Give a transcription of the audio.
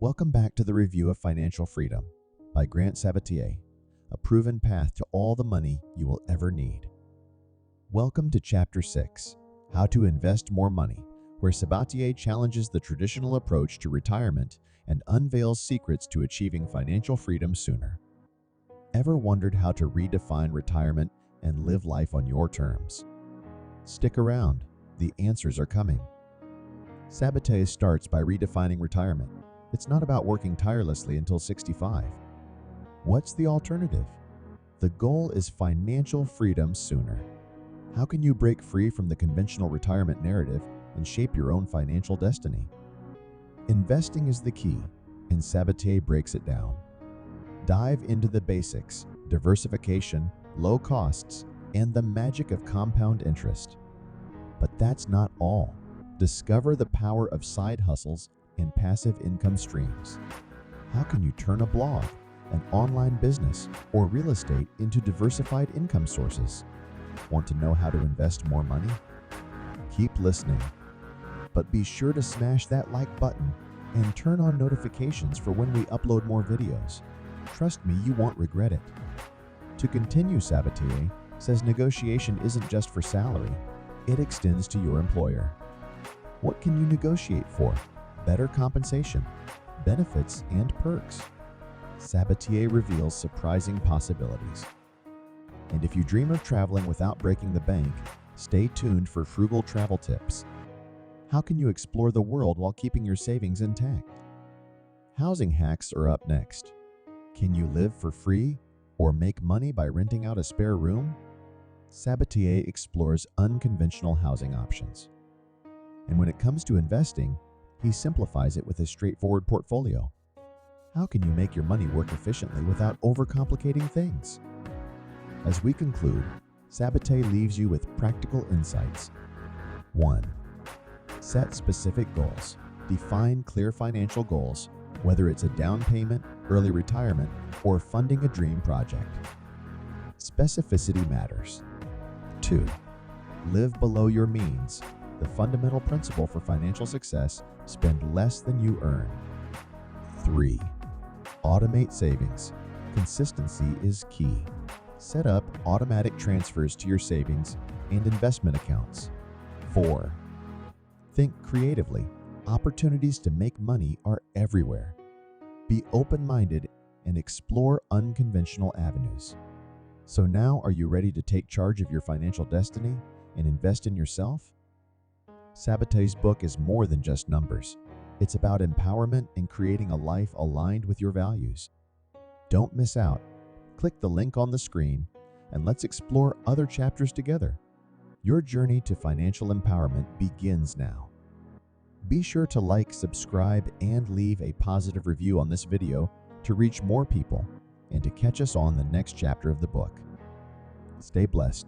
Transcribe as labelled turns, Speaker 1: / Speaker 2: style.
Speaker 1: Welcome back to the review of Financial Freedom by Grant Sabatier, a proven path to all the money you will ever need. Welcome to Chapter 6, How to Invest More Money, where Sabatier challenges the traditional approach to retirement and unveils secrets to achieving financial freedom sooner. Ever wondered how to redefine retirement and live life on your terms? Stick around, the answers are coming. Sabatier starts by redefining retirement. It's not about working tirelessly until 65. What's the alternative? The goal is financial freedom sooner. How can you break free from the conventional retirement narrative and shape your own financial destiny? Investing is the key, and Sabatier breaks it down. Dive into the basics, diversification, low costs, and the magic of compound interest. But that's not all. Discover the power of side hustles and passive income streams. How can you turn a blog, an online business, or real estate into diversified income sources? Want to know how to invest more money? Keep listening, but be sure to smash that like button and turn on notifications for when we upload more videos. Trust me, you won't regret it. To continue, Sabatier says negotiation isn't just for salary, it extends to your employer. What can you negotiate for? Better compensation, benefits, and perks. Sabatier reveals surprising possibilities. And if you dream of traveling without breaking the bank, stay tuned for frugal travel tips. How can you explore the world while keeping your savings intact? Housing hacks are up next. Can you live for free or make money by renting out a spare room? Sabatier explores unconventional housing options. And when it comes to investing, he simplifies it with a straightforward portfolio. How can you make your money work efficiently without overcomplicating things? As we conclude, Sabatier leaves you with practical insights. 1. Set specific goals. Define clear financial goals, whether it's a down payment, early retirement, or funding a dream project. Specificity matters. 2. Live below your means. The fundamental principle for financial success: spend less than you earn. 3. Automate savings. Consistency is key. Set up automatic transfers to your savings and investment accounts. 4. Think creatively. Opportunities to make money are everywhere. Be open-minded and explore unconventional avenues. So now, are you ready to take charge of your financial destiny and invest in yourself? Sabatier's book is more than just numbers. It's about empowerment and creating a life aligned with your values. Don't miss out. Click the link on the screen and let's explore other chapters together. Your journey to financial empowerment begins now. Be sure to like, subscribe, and leave a positive review on this video to reach more people and to catch us on the next chapter of the book. Stay blessed.